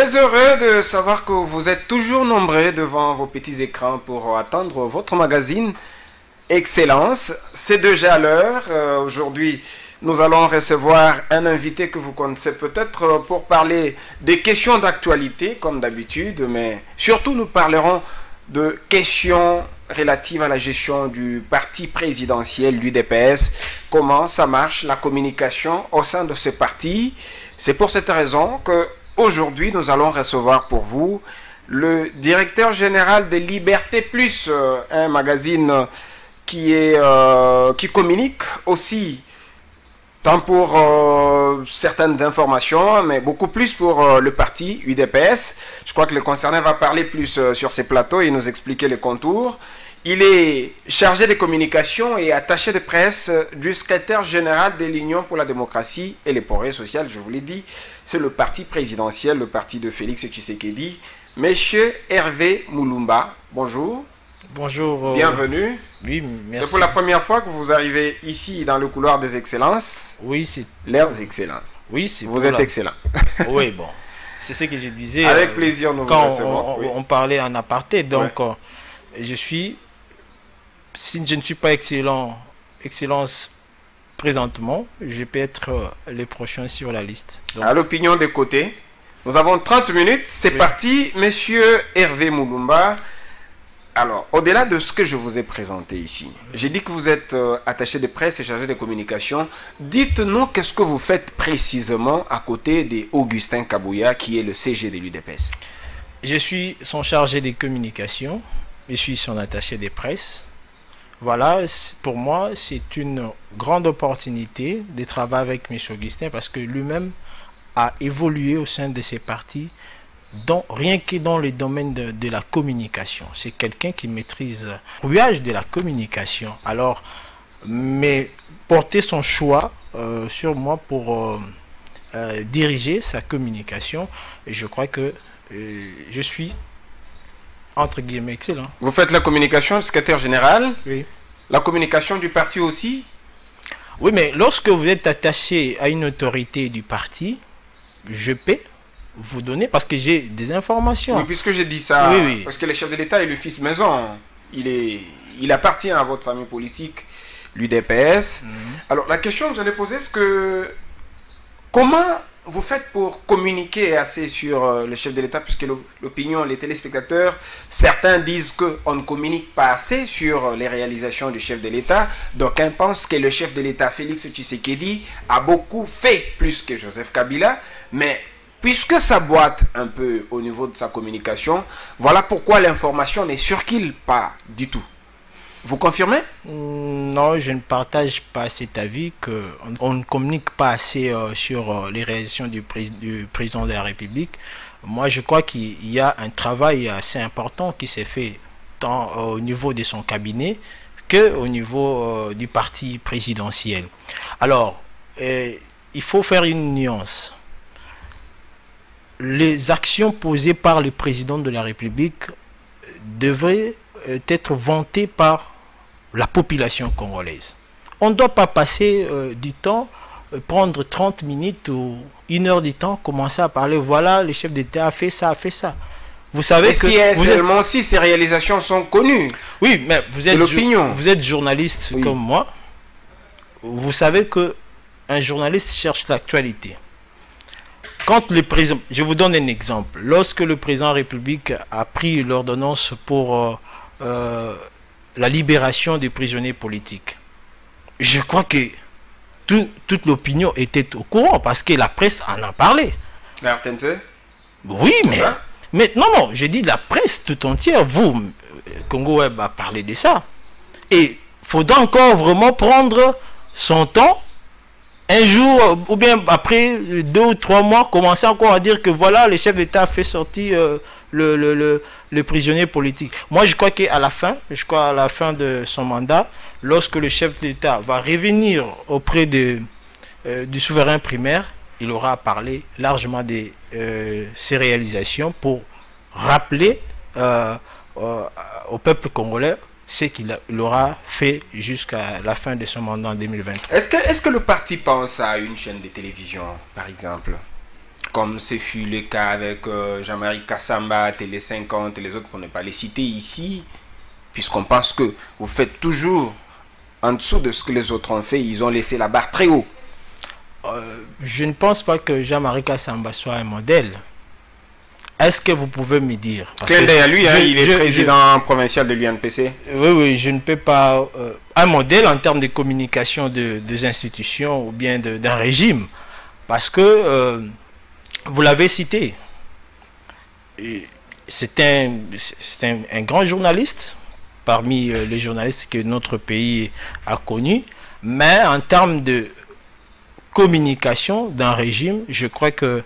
Très heureux de savoir que vous êtes toujours nombreux devant vos petits écrans pour attendre votre magazine Excellence. C'est déjà l'heure. Aujourd'hui, nous allons recevoir un invité que vous connaissez peut-être pour parler des questions d'actualité, comme d'habitude, mais surtout nous parlerons de questions relatives à la gestion du parti présidentiel, l'UDPS, comment ça marche, la communication au sein de ce parti. C'est pour cette raison que aujourd'hui, nous allons recevoir pour vous le directeur général de Liberté Plus, un magazine qui communique aussi tant pour certaines informations, mais beaucoup plus pour le parti UDPS. Je crois que le concerné va parler plus sur ces plateaux et nous expliquer les contours. Il est chargé de communication et attaché de presse du secrétaire général de l'Union pour la démocratie et les progrès sociaux, je vous l'ai dit. C'est le parti présidentiel, le parti de Félix Tshisekedi. Monsieur Hervé Mulumba, bonjour. Bonjour. Bienvenue. Oui, merci. C'est pour la première fois que vous arrivez ici dans le couloir des excellences. Oui, c'est... Leurs excellences. Oui, c'est... Vous êtes excellent. Oui, bon. C'est ce que je disais. Avec plaisir, nous quand vous recevons. on parlait en aparté. Donc, je suis... Si je ne suis pas excellence présentement, je peux être les prochains sur la liste. Donc, à l'opinion des côtés, nous avons 30 minutes. C'est parti, monsieur Hervé Mulumba. Alors, au-delà de ce que je vous ai présenté ici, j'ai dit que vous êtes attaché de presse et chargé de communication. Dites-nous qu'est-ce que vous faites précisément à côté d'Augustin Kabouya, qui est le CG de l'UDPS. Je suis son chargé de communication. Je suis son attaché de presse. Voilà, pour moi, c'est une grande opportunité de travailler avec M. Augustin parce que lui-même a évolué au sein de ses partis, rien que dans le domaine de la communication. C'est quelqu'un qui maîtrise le rouage de la communication. Alors, mais porter son choix sur moi pour diriger sa communication, je crois que je suis entre guillemets excellent. Vous faites la communication, secrétaire général. Oui. La communication du parti aussi. Oui, mais lorsque vous êtes attaché à une autorité du parti, je peux vous donner, parce que j'ai des informations. Oui, puisque j'ai dit ça, oui. Parce que le chef de l'État est le fils maison. Il appartient à votre famille politique, l'UDPS. Alors, la question que j'allais poser, c'est que comment vous faites pour communiquer assez sur le chef de l'État, puisque l'opinion, les téléspectateurs, certains disent qu'on ne communique pas assez sur les réalisations du chef de l'État. D'aucuns pensent que le chef de l'État, Félix Tshisekedi, a beaucoup fait plus que Joseph Kabila, mais puisque ça boite un peu au niveau de sa communication, voilà pourquoi l'information n'est circule pas du tout. Vous confirmez? Non, je ne partage pas cet avis qu'on ne communique pas assez sur les réalisations du président de la République. Moi, je crois qu'il y a un travail assez important qui s'est fait tant au niveau de son cabinet qu'au niveau du parti présidentiel. Alors, il faut faire une nuance. Les actions posées par le président de la République devraient être vantées par la population congolaise. On ne doit pas passer du temps, prendre 30 minutes ou 1 heure du temps, commencer à parler, voilà, le chef d'État a fait ça, a fait ça. Vous savez que... si ces réalisations sont connues. Oui, mais vous êtes journaliste oui, comme moi. Vous savez qu'un journaliste cherche l'actualité. Quand le président... Je vous donne un exemple. Lorsque le président de la République a pris l'ordonnance pour... la libération des prisonniers politiques. Je crois que toute l'opinion était au courant parce que la presse en a parlé. La RTNC? Oui, mais non, je dis la presse tout entière. Vous, Congo Web a parlé de ça. Et il faudra encore vraiment prendre son temps, un jour ou bien après 2 ou 3 mois, commencer encore à dire que voilà, le chef d'État a fait sortir le prisonnier politique. Moi, je crois qu'à la fin, de son mandat, lorsque le chef d'État va revenir auprès du souverain primaire, il aura parlé largement de ses réalisations pour rappeler au peuple congolais ce qu'il aura fait jusqu'à la fin de son mandat en 2023. Est-ce que le parti pense à une chaîne de télévision, par exemple? comme ce fut le cas avec Jean-Marie Kassamba, Télé 50 et les autres, pour ne pas les citer ici, puisqu'on pense que vous faites toujours en dessous de ce que les autres ont fait, ils ont laissé la barre très haut. Je ne pense pas que Jean-Marie Kassamba soit un modèle. Est-ce que vous pouvez me dire? Clin d'œil à lui, il est président provincial de l'UNPC. Oui, je ne peux pas... un modèle en termes de communication des institutions ou bien d'un régime. Parce que, vous l'avez cité, c'est un grand journaliste, parmi les journalistes que notre pays a connus. Mais en termes de communication d'un régime, je crois que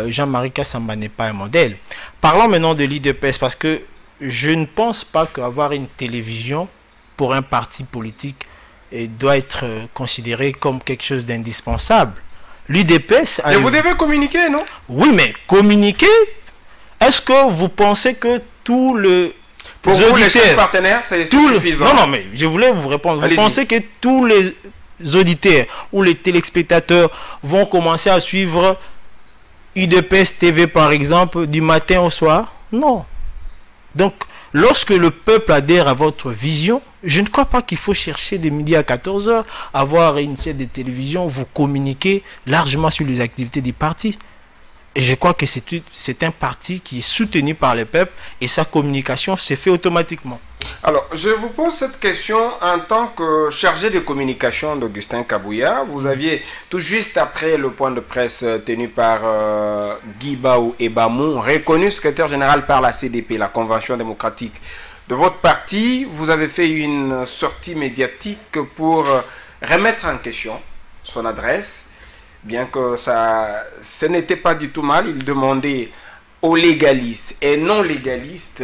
Jean-Marie Kassamba n'est pas un modèle. Parlons maintenant de l'IDPS, parce que je ne pense pas qu'avoir une télévision pour un parti politique doit être considéré comme quelque chose d'indispensable. L'IDPS... Mais vous devez communiquer, non? Oui, mais communiquer, est-ce que vous pensez que tous les pour vous, les chefs partenaires, c'est suffisant? Non, mais je voulais vous répondre. Vous pensez que tous les auditeurs ou les téléspectateurs vont commencer à suivre UDPS TV par exemple du matin au soir? Non. Donc lorsque le peuple adhère à votre vision, je ne crois pas qu'il faut chercher de midi à 14h, avoir une chaîne de télévision, vous communiquer largement sur les activités du parti. Et je crois que c'est un parti qui est soutenu par le peuple et sa communication se fait automatiquement. Alors, je vous pose cette question en tant que chargé de communication d'Augustin Kabouya. Vous aviez, tout juste après le point de presse tenu par Guy Baou et Bamou, reconnu secrétaire général par la CDP, la Convention démocratique de votre parti. Vous avez fait une sortie médiatique pour remettre en question son adresse. Bien que ce n'était pas du tout mal, il demandait aux légalistes et non légalistes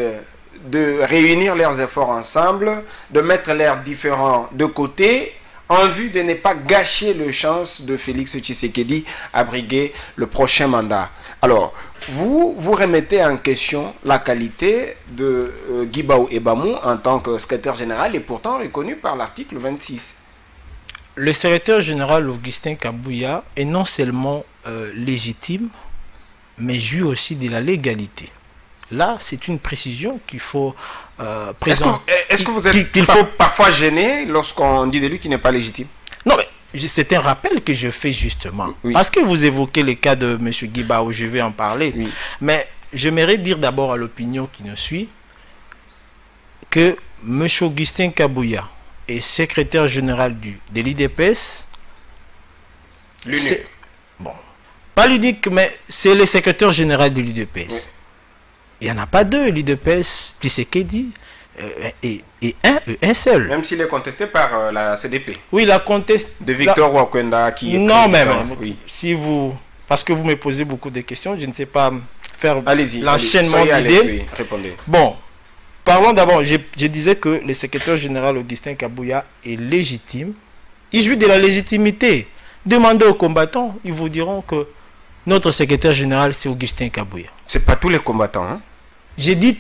de réunir leurs efforts ensemble, de mettre leurs différends de côté, en vue de ne pas gâcher les chances de Félix Tshisekedi à briguer le prochain mandat. Alors, vous remettez en question la qualité de Guy Baou et Bamou en tant que secrétaire général et pourtant reconnu par l'article 26. Le secrétaire général Augustin Kabouya est non seulement légitime, mais jouit aussi de la légalité. Là, c'est une précision qu'il faut présenter. Est-ce que vous êtes parfois gêné lorsqu'on dit de lui qu'il n'est pas légitime? Non, mais c'est un rappel que je fais justement. Oui. Parce que vous évoquez le cas de M. Guy Baou, je vais en parler. Oui. Mais j'aimerais dire d'abord à l'opinion qui nous suit que M. Augustin Kabouya est secrétaire général de l'IDPS. L'unique. Bon, pas l'unique, mais c'est le secrétaire général de l'IDPS. Oui. Il n'y en a pas deux, l'IDPS, Tshisekedi, et un seul. Même s'il est contesté par la CDP. Oui, la conteste de Victor Wakwenda qui est non, mais oui. Si vous... Parce que vous me posez beaucoup de questions, je ne sais pas faire l'enchaînement d'idées. Oui, répondez. Bon, parlons d'abord, je disais que le secrétaire général Augustin Kabouya est légitime. Il jouit de la légitimité. Demandez aux combattants, ils vous diront que notre secrétaire général, c'est Augustin Kabouya. C'est pas tous les combattants, hein? J'ai dit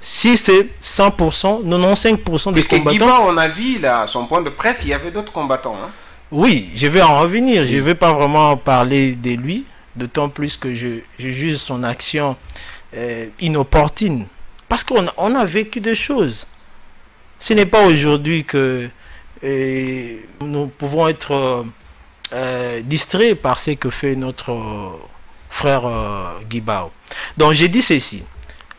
si c'est 100%, 95% des combattants. Guiba, on a vu là, son point de presse, il y avait d'autres combattants, hein? Oui, je vais en revenir. Oui. Je ne vais pas vraiment parler de lui, d'autant plus que je juge son action inopportune. Parce qu'on a vécu des choses. Ce n'est pas aujourd'hui que nous pouvons être distraits par ce que fait notre frère Guy Baou. Donc j'ai dit ceci.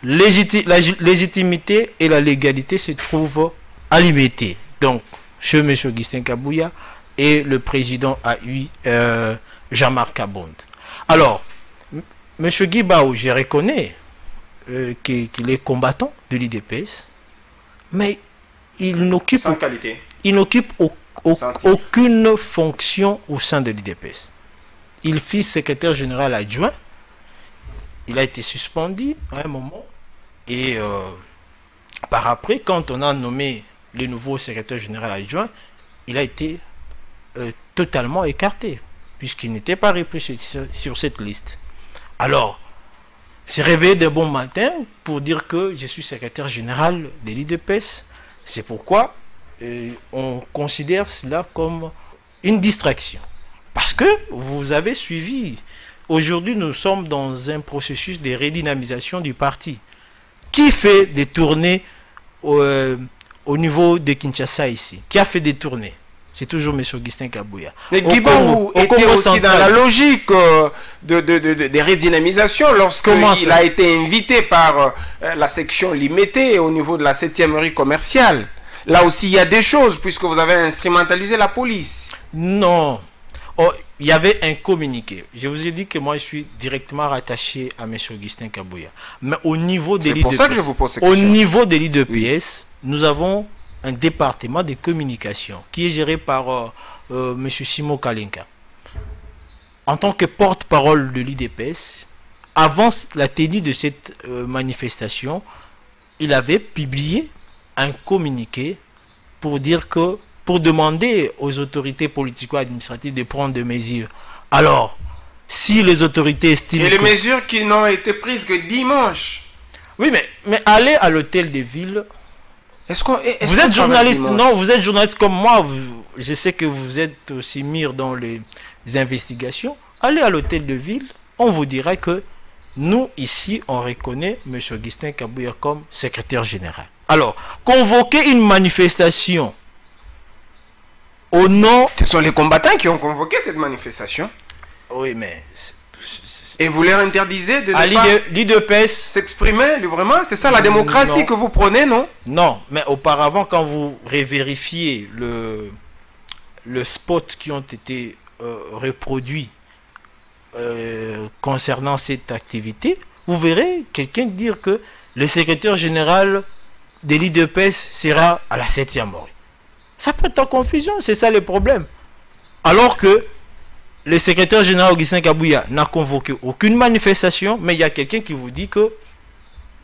La légitimité et la légalité se trouvent à liberté. Donc, chez M. Augustin Kabouya et le président AU Jean-Marc Kabonde. Alors, M. Guy Baou, je reconnais qu'il est combattant de l'IDPS, mais il n'occupe aucune fonction au sein de l'IDPS. Il fut secrétaire général adjoint. Il a été suspendu à un moment. Et par après, quand on a nommé le nouveau secrétaire général adjoint, il a été totalement écarté, puisqu'il n'était pas repris sur cette liste. Alors, s'est réveillé de bon matin pour dire que je suis secrétaire général de l'IDPS. C'est pourquoi on considère cela comme une distraction. Parce que vous avez suivi aujourd'hui, nous sommes dans un processus de redynamisation du parti. Qui fait des tournées au niveau de Kinshasa ici? Qui a fait des tournées? C'est toujours M. Augustin Kabouya. Mais Guibaou était aussi dans la logique de redynamisation lorsqu'il a été invité par la section limitée au niveau de la 7e rue commerciale. Là aussi, il y a des choses puisque vous avez instrumentalisé la police. Non. Oh, il y avait un communiqué. Je vous ai dit que moi, je suis directement rattaché à M. Augustin Kabouya. Mais au niveau des C'est pour ça que je vous pose cette question. Au niveau des l'IDPS, nous avons un département de communication qui est géré par M. Simo Kalenka. En tant que porte-parole de l'IDPS, avant la tenue de cette manifestation, il avait publié un communiqué pour dire que pour demander aux autorités politico-administratives de prendre des mesures. Alors, si les autorités estiment... Et les mesures qui n'ont été prises que dimanche. Oui, mais allez à l'hôtel de ville... Vous êtes journaliste, non, vous êtes journaliste comme moi. Je sais que vous êtes aussi mire dans les investigations. Allez à l'hôtel de ville, on vous dira que nous, ici, on reconnaît M. Augustin Kabouya comme secrétaire général. Alors, convoquer une manifestation au nom... Ce sont les combattants qui ont convoqué cette manifestation. Oui, mais... Et vous leur interdisez de ne pas s'exprimer librement? C'est ça la démocratie que vous prenez, non? Non, mais auparavant, quand vous révérifiez le spot qui ont été reproduits concernant cette activité, vous verrez quelqu'un dire que le secrétaire général de l'IDPS sera à la 7e rue. Ça peut être en confusion, c'est ça le problème. Alors que le secrétaire général Augustin Kabouya n'a convoqué aucune manifestation, mais il y a quelqu'un qui vous dit que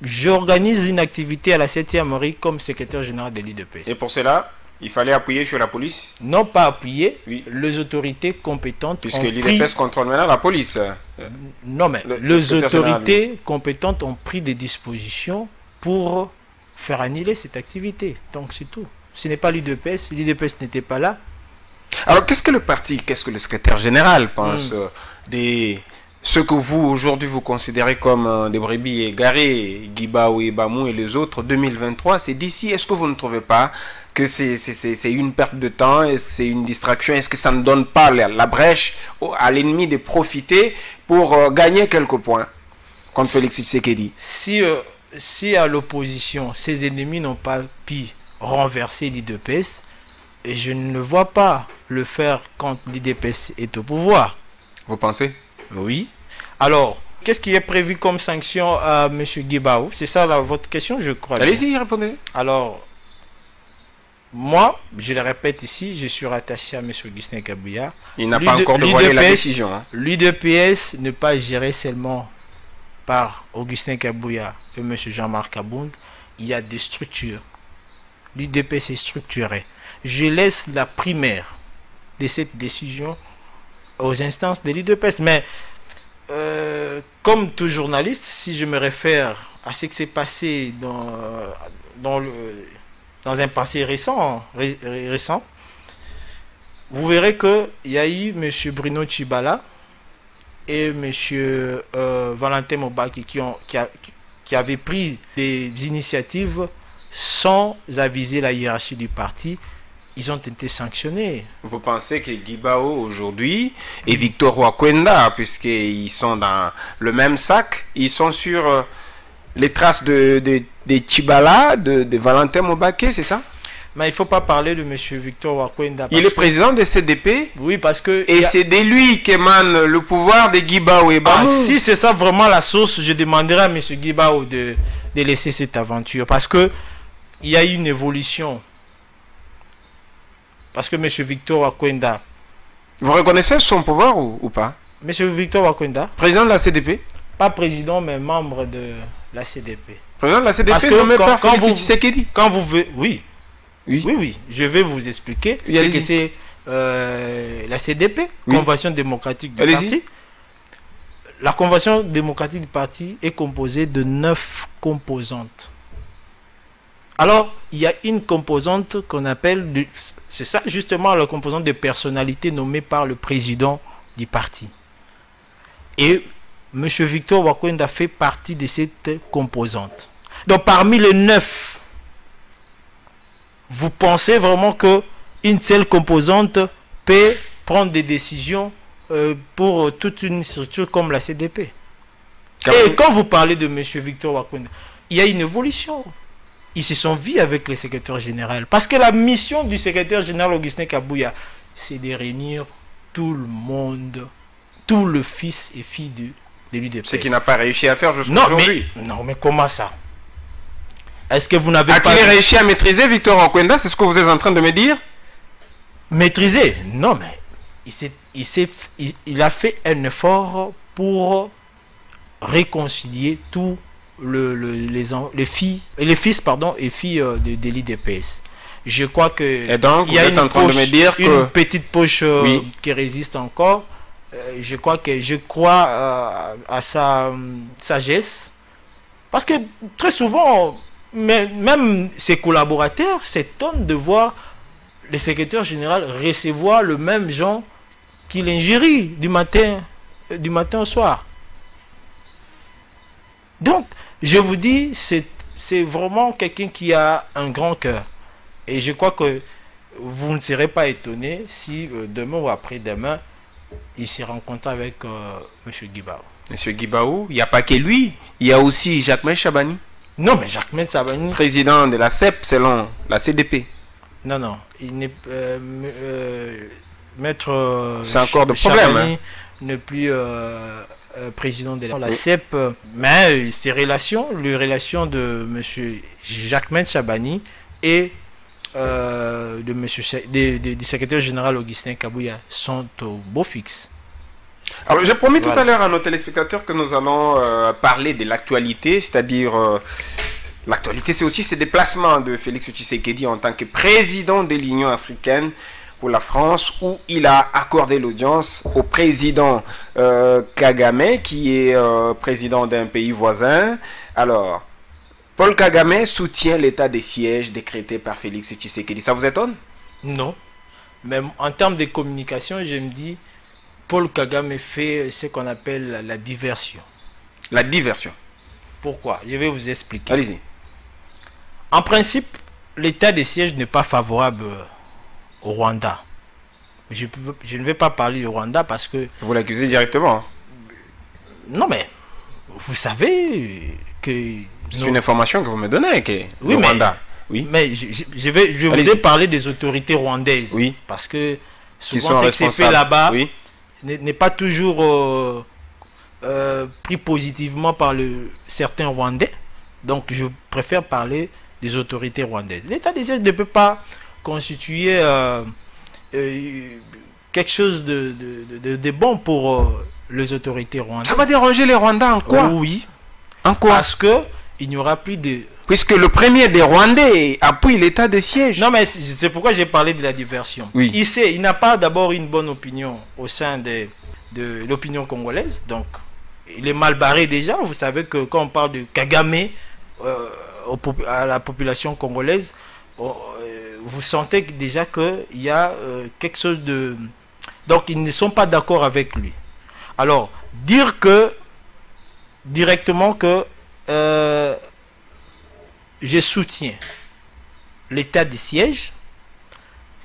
j'organise une activité à la 7e rue comme secrétaire général de l'IDPS. Et pour cela, il fallait appuyer sur la police? Non, pas appuyer. Oui. Les autorités compétentes puisque l'IDPS contrôle maintenant la police. Non, mais les autorités compétentes ont pris des dispositions pour faire annuler cette activité. Donc c'est tout. Ce n'est pas l'IDPS. L'IDPS n'était pas là. Alors, qu'est-ce que le parti, qu'est-ce que le secrétaire général pense des ce que vous, aujourd'hui, vous considérez comme des brebis égarées, Guibaou et Bamou et les autres, 2023, c'est d'ici. Est-ce que vous ne trouvez pas que c'est une perte de temps? Est-ce que c'est une distraction? Est-ce que ça ne donne pas la brèche à l'ennemi de profiter pour gagner quelques points contre Félix Tshisekedi? Si à l'opposition, ces ennemis n'ont pas pu renverser l'IDPS, et je ne vois pas le faire quand l'IDPS est au pouvoir. Vous pensez? Oui. Alors, qu'est-ce qui est prévu comme sanction à M. Guibaou? C'est ça votre question, je crois. Allez-y, répondez. Alors, moi, je le répète ici, je suis rattaché à M. Augustin Kabouya. Il n'a pas encore dévoilé la décision. Hein. L'IDPS n'est pas géré seulement par Augustin Kabouya et M. Jean-Marc Abound. Il y a des structures. L'IDPS est structuré. Je laisse la primaire de cette décision aux instances de l'IDPS. Mais comme tout journaliste, si je me réfère à ce qui s'est passé dans un passé récent, vous verrez qu'il y a eu M. Bruno Tshibala et M. Valentin Mobaki qui avaient pris des initiatives sans aviser la hiérarchie du parti. Ils ont été sanctionnés. Vous pensez que Guibaou aujourd'hui et Victor Wakwenda, puisqu'ils sont dans le même sac, ils sont sur les traces de Tshibala, de Valentin Mobake, c'est ça? Mais il ne faut pas parler de M. Victor Wakwenda. Il est président de CDP? Oui, parce que... Et c'est de lui qu'émane le pouvoir de Guibaou et Bamou. Si c'est ça vraiment la source, je demanderai à M. Guibaou de laisser cette aventure. Parce que il y a eu une évolution. Parce que M. Victor Wakwenda... Vous reconnaissez son pouvoir ou pas? M. Victor Wakwenda... Président de la CDP? Pas président, mais membre de la CDP. Président de la CDP, parce que nommé par Félix Tshisekedi. Quand vous... Oui. Je vais vous expliquer. C'est que c'est la CDP, Convention démocratique du parti. La Convention démocratique du parti est composée de 9 composantes. Alors, il y a une composante qu'on appelle, c'est ça justement la composante de personnalité nommée par le président du parti. Et M. Victor Wakwenda fait partie de cette composante. Donc parmi les 9, vous pensez vraiment qu'une seule composante peut prendre des décisions pour toute une structure comme la CDP? Et quand vous parlez de M. Victor Wakwenda, il y a une évolution. Ils se sont vus avec le secrétaire général. Parce que la mission du secrétaire général Augustin Kabouya, c'est de réunir tout le monde, tout le fils et filles de l'UDPS. Ce qu'il n'a pas réussi à faire jusqu'à aujourd'hui. Non, mais comment ça? Est-ce que vous n'avez pas... A-t-il réussi à maîtriser Victor Wakwenda? C'est ce que vous êtes en train de me dire? Maîtriser? Non, mais il a fait un effort pour réconcilier tous les fils et filles de l'IDPS. Je crois que et donc, il y a une petite poche qui résiste encore. Je crois à sa sagesse. Parce que très souvent, même ses collaborateurs s'étonnent de voir le secrétaire général recevoir le même genre qu'il ingérie du matin au soir. Donc, je vous dis, c'est vraiment quelqu'un qui a un grand cœur. Et je crois que vous ne serez pas étonné si demain ou après-demain, il se rencontre avec M. Guibaou. M. Guibaou, il n'y a pas que lui, il y a aussi Jacquemain Chabani. Non, mais Jacquemain Chabani... Président de la CEP selon la CDP. Non, il n'est... Maître... c'est encore de problème. Hein? N'est plus président de la CEP. Mais ses relations, les relations de M. Jacquemain Chabani et du secrétaire général Augustin Kabouya sont au beau fixe. Alors j'ai promis tout à l'heure à nos téléspectateurs que nous allons parler de l'actualité, c'est-à-dire l'actualité c'est aussi ces déplacements de Félix Tshisekedi en tant que président de l'Union africaine pour la France, où il a accordé l'audience au président Kagame, qui est président d'un pays voisin. Alors, Paul Kagame soutient l'état de siège décrété par Félix Tshisekedi. Ça vous étonne? Non. Même en termes de communication, je me dis, Paul Kagame fait ce qu'on appelle la diversion. La diversion. Pourquoi? Je vais vous expliquer. Allez-y. En principe, l'état de siège n'est pas favorable au Rwanda. Je ne vais pas parler du Rwanda parce que... Vous l'accusez directement. Non, mais vous savez que... C'est une information que vous me donnez, que oui, le Rwanda. Oui. Mais je voudrais parler des autorités rwandaises. Oui. Parce que souvent ce qui s'est fait là-bas n'est pas toujours pris positivement par certains Rwandais. Donc je préfère parler des autorités rwandaises. L'état des sièges ne peut pas constituer quelque chose de bon pour les autorités rwandaises. Ça va déranger les Rwandais en quoi? Oui. En quoi? Parce que il n'y aura plus de... Puisque le premier des Rwandais appuie l'état de siège. Non, mais c'est pourquoi j'ai parlé de la diversion. Oui. Il n'a pas d'abord une bonne opinion au sein de l'opinion congolaise. Donc, il est mal barré déjà. Vous savez que quand on parle de Kagame à la population congolaise, vous sentez déjà qu'il y a quelque chose de... Donc, ils ne sont pas d'accord avec lui. Alors, dire que directement que je soutiens l'état de siège,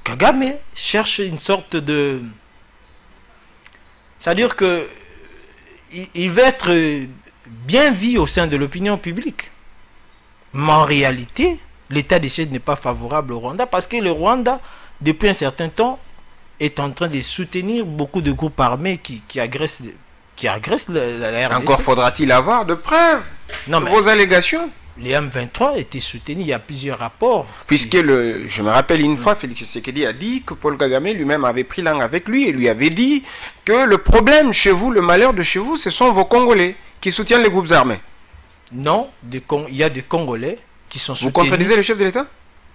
Kagame cherche une sorte de... C'est-à-dire que il va être bien vu au sein de l'opinion publique. Mais en réalité, l'état de siège n'est pas favorable au Rwanda parce que le Rwanda, depuis un certain temps, est en train de soutenir beaucoup de groupes armés qui agressent la RDC. Encore faudra-t-il avoir de preuves de vos allégations? Les M23 étaient soutenus, il y a plusieurs rapports. Puisque, je me rappelle une fois, Félix Tshisekedi a dit que Paul Kagame lui-même avait pris langue avec lui et lui avait dit que le problème chez vous, le malheur de chez vous, ce sont vos Congolais qui soutiennent les groupes armés. Non, il y a des Congolais qui sont soutenus. Vous contredisez le chef de l'État?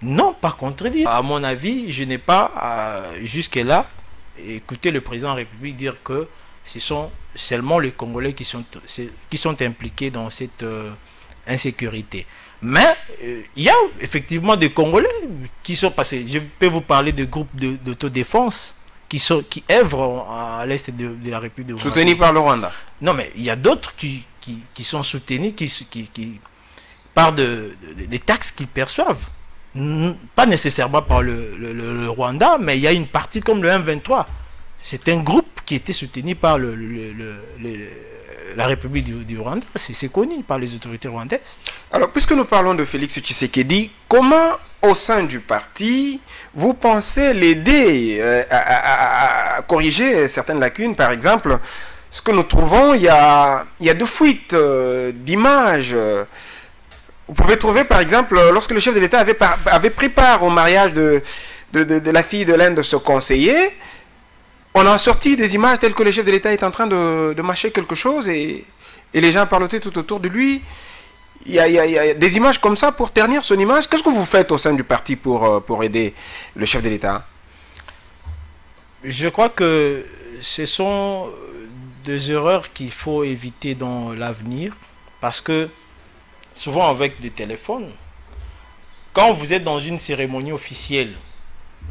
Non, pas contredire. À mon avis, je n'ai pas, jusque-là, écouté le président de la République dire que ce sont seulement les Congolais qui sont impliqués dans cette insécurité. Mais il y a effectivement des Congolais qui sont passés. Je peux vous parler de groupes d'autodéfense qui œuvrent à l'est de la République de Rwanda. Soutenus par le Rwanda. Non, mais il y a d'autres qui sont soutenus par des taxes qu'ils perçoivent. Pas nécessairement par le Rwanda, mais il y a une partie comme le M23. C'est un groupe qui était soutenu par la République du Rwanda. C'est connu par les autorités rwandaises. Alors, puisque nous parlons de Félix Tshisekedi, comment, au sein du parti, vous pensez l'aider à corriger certaines lacunes? Par exemple, ce que nous trouvons, il y a de fuites d'images. Vous pouvez trouver, par exemple, lorsque le chef de l'État avait pris part au mariage de la fille de l'un de ses conseillers, on a sorti des images telles que le chef de l'État est en train de mâcher quelque chose et les gens parlotaient tout autour de lui. Il y a des images comme ça pour ternir son image. Qu'est-ce que vous faites au sein du parti pour aider le chef de l'État? Je crois que ce sont des erreurs qu'il faut éviter dans l'avenir, parce que souvent avec des téléphones, quand vous êtes dans une cérémonie officielle,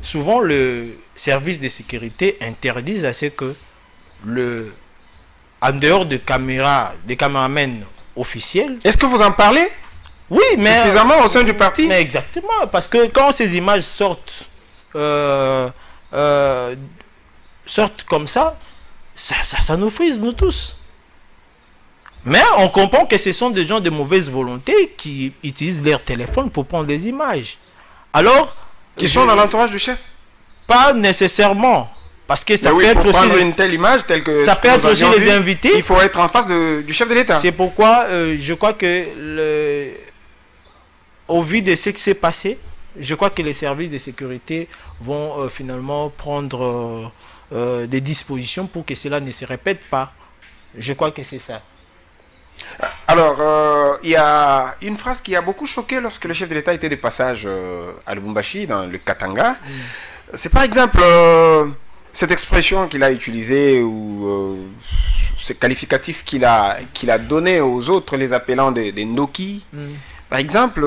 souvent le service de sécurité interdit à ce que en dehors de des caméramens officiels. Est-ce que vous en parlez? Oui, mais suffisamment au sein du parti? Mais exactement, parce que quand ces images sortent comme ça nous frise, nous tous. Mais on comprend que ce sont des gens de mauvaise volonté qui utilisent leur téléphone pour prendre des images. Alors, qui sont dans l'entourage du chef? Pas nécessairement. Parce que ça peut être aussi une telle image telle que ça peut être aussi les invités. Il faut être en face du chef de l'État. C'est pourquoi je crois que au vu de ce qui s'est passé, je crois que les services de sécurité vont finalement prendre des dispositions pour que cela ne se répète pas. Je crois que c'est ça. Alors, il y a une phrase qui a beaucoup choqué lorsque le chef de l'État était de passage à Lubumbashi, dans le Katanga. C'est par exemple cette expression qu'il a utilisée ou ce qualificatif qu'il a donné aux autres, les appelant des Ndoki. Par exemple,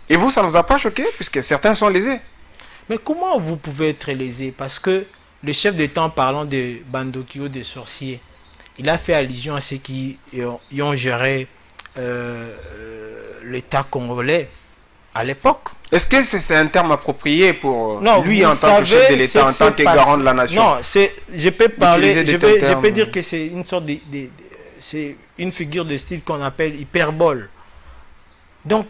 et vous, ça ne vous a pas choqué puisque certains sont lésés? Mais comment vous pouvez être lésé? Parce que le chef d'État, en parlant de Bandokio, des sorciers, il a fait allusion à ceux qui ont géré l'État congolais à l'époque. Est-ce que c'est un terme approprié pour non, lui en tant que chef de l'État, en tant que garant de la nation? Non, je peux parler, je peux dire que c'est une sorte c'est une figure de style qu'on appelle hyperbole. Donc,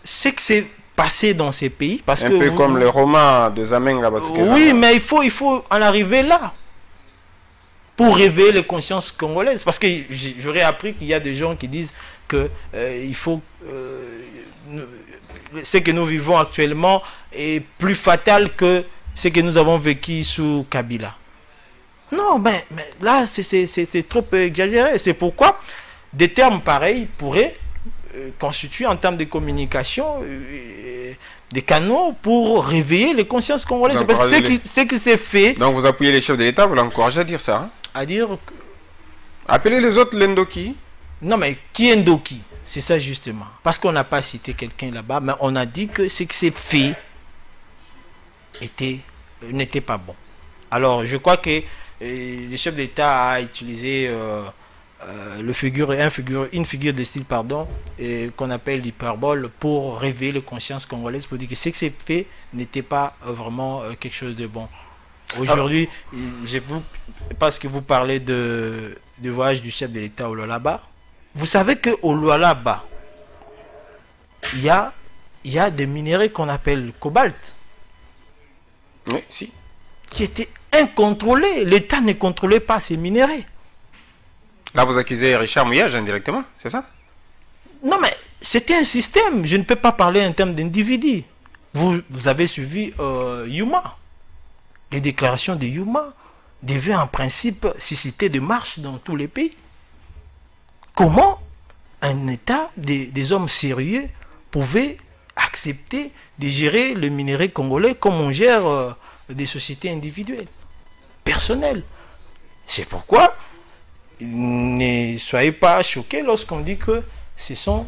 c'est que c'est passé dans ces pays, parce un peu comme le roman de Zamenga Batuke. Oui, mais il faut en arriver là pour réveiller les consciences congolaises, parce que j'aurais appris qu'il y a des gens qui disent que il faut ce que nous vivons actuellement est plus fatal que ce que nous avons vécu sous Kabila. Non, mais là c'est trop exagéré. C'est pourquoi des termes pareils pourraient constituer en termes de communication des canaux pour réveiller les consciences congolaises. Parce que ce qui s'est fait... Donc vous appuyez les chefs de l'État, vous l'encouragez à dire ça, hein? À dire... Appelez les autres l'Endoki. Non, mais qui est Ndoki? C'est ça justement. Parce qu'on n'a pas cité quelqu'un là-bas, mais on a dit que ce qui s'est fait n'était pas bon. Alors, je crois que le chef d'État a utilisé une figure de style, qu'on appelle l'hyperbole, pour réveiller les consciences congolaises, pour dire que ce qui s'est fait n'était pas vraiment quelque chose de bon. Aujourd'hui, parce que vous parlez du voyage du chef de l'État au Lualaba, vous savez qu'au Lualaba, il y a des minéraux qu'on appelle le cobalt. Oui, si. Qui étaient incontrôlés. L'État ne contrôlait pas ces minéraux. Là, vous accusez Richard Mouyage indirectement, c'est ça? Non, mais c'était un système. Je ne peux pas parler en termes d'individus. Vous avez suivi Yuma. Les déclarations de Yuma devaient en principe susciter des marches dans tous les pays. Comment un État, des hommes sérieux, pouvait accepter de gérer le minerai congolais comme on gère des sociétés individuelles, personnelles? C'est pourquoi ne soyez pas choqués lorsqu'on dit que ce sont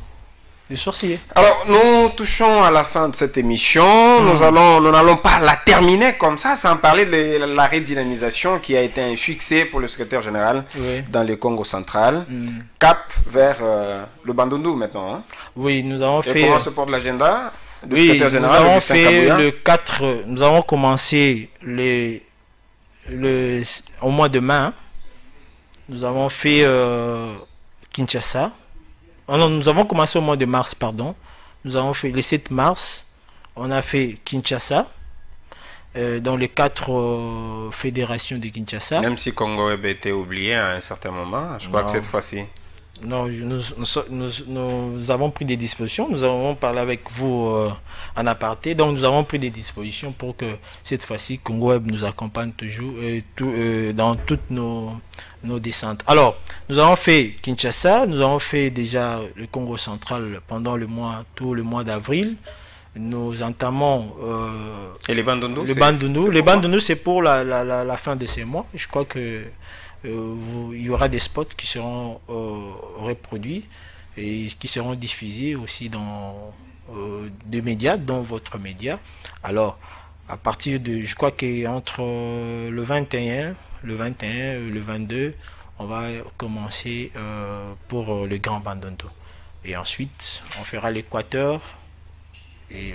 de sorcier. Alors, nous touchons à la fin de cette émission. Nous n'allons pas la terminer comme ça, sans parler de la redynamisation qui a été un succès pour le secrétaire général dans le Congo central. Cap vers le Bandundu maintenant. Hein. Oui, nous avons fait... Comment se porte l'agenda du Oui, secrétaire général? Nous avons fait le 4... Nous avons commencé au mois de mai. Hein. Nous avons fait Kinshasa. Oh non, nous avons commencé au mois de mars, pardon. Nous avons fait le 7 mars. On a fait Kinshasa. Dans les 4 fédérations de Kinshasa. Même si Congo avait été oublié à un certain moment, je crois que cette fois-ci. Non, nous avons pris des dispositions. Nous avons parlé avec vous en aparté. Donc nous avons pris des dispositions pour que cette fois-ci Congo Web nous accompagne toujours dans toutes nos descentes. Alors, nous avons fait Kinshasa, nous avons fait déjà le Congo central pendant tout le mois d'avril. Nous entamons et les Bandundu, les Bandundu, c'est pour la fin de ces mois. Je crois que il y aura des spots qui seront reproduits et qui seront diffusés aussi dans des médias, dont votre média. Alors, à partir de, je crois qu'entre le 21 et le 22, on va commencer pour le Grand Bandundu. Et ensuite, on fera l'Équateur et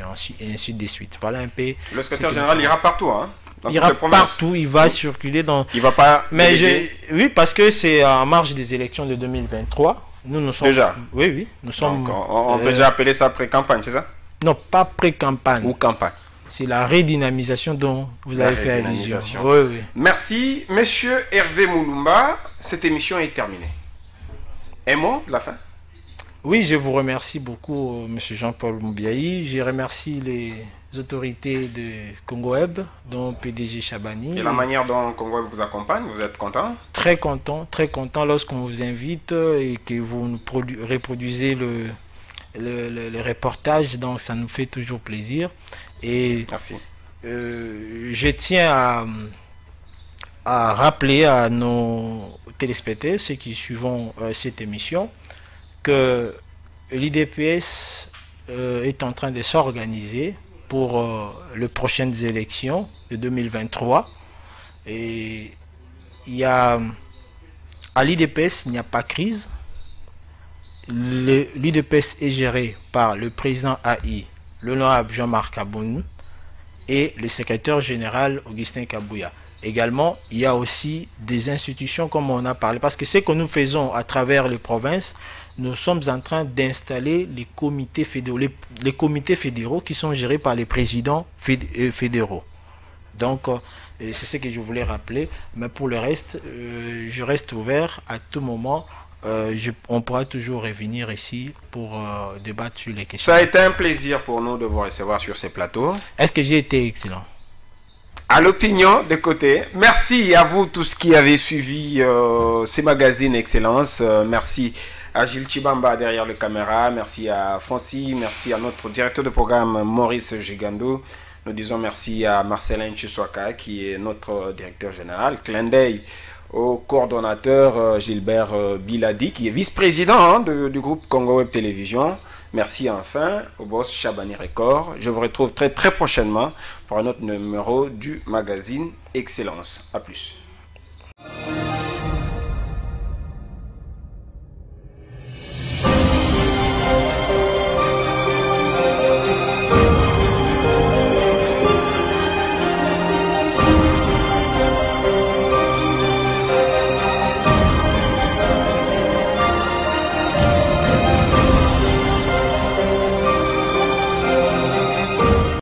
ainsi de suite. Voilà un peu. Le secrétaire général ira partout, hein? Il ira partout, il va circuler dans... Il va pas... Mais oui, parce que c'est en marge des élections de 2023. Nous sommes... Déjà? Oui. Nous sommes... Donc, on peut déjà appeler ça pré-campagne, c'est ça? Non, pas pré-campagne. Ou campagne. C'est la redynamisation dont vous avez fait allusion. Oui. Merci, monsieur Hervé Moulumba. Cette émission est terminée. Un mot de la fin? Oui, je vous remercie beaucoup, monsieur Jean-Paul Moubiaï. Je remercie les autorités de Congo Web, dont PDG Chabani. Et la manière dont Congo Web vous accompagne, vous êtes content? Très content lorsqu'on vous invite et que vous nous reproduisez le reportage. Donc, ça nous fait toujours plaisir. Et merci. Je tiens à rappeler à nos téléspectateurs, ceux qui suivent cette émission, que l'IDPS est en train de s'organiser pour les prochaines élections de 2023. Et à l'IDPS, il n'y a pas crise. L'IDPS est géré par le président AI, l'honorable Jean-Marc Aboun, et le secrétaire général Augustin Kabouya. Également, il y a aussi des institutions comme on a parlé, parce que ce que nous faisons à travers les provinces, nous sommes en train d'installer les comités fédéraux qui sont gérés par les présidents fédéraux. Donc, c'est ce que je voulais rappeler. Mais pour le reste, je reste ouvert à tout moment. On pourra toujours revenir ici pour débattre sur les questions. Ça a été un plaisir pour nous de vous recevoir sur ces plateaux. Est-ce que j'ai été excellent? À l'opinion de côté. Merci à vous tous qui avez suivi ces magazines Excellence. Merci à Gilles Chibamba derrière la caméra. Merci à Francis. Merci à notre directeur de programme Maurice Gigando. Nous disons merci à Marcelin Chiswaka qui est notre directeur général. Clin d'œil au coordonnateur Gilbert Biladi qui est vice-président du groupe Congo Web Télévision. Merci enfin au boss Chabani Record. Je vous retrouve très prochainement pour un autre numéro du magazine Excellence. A plus.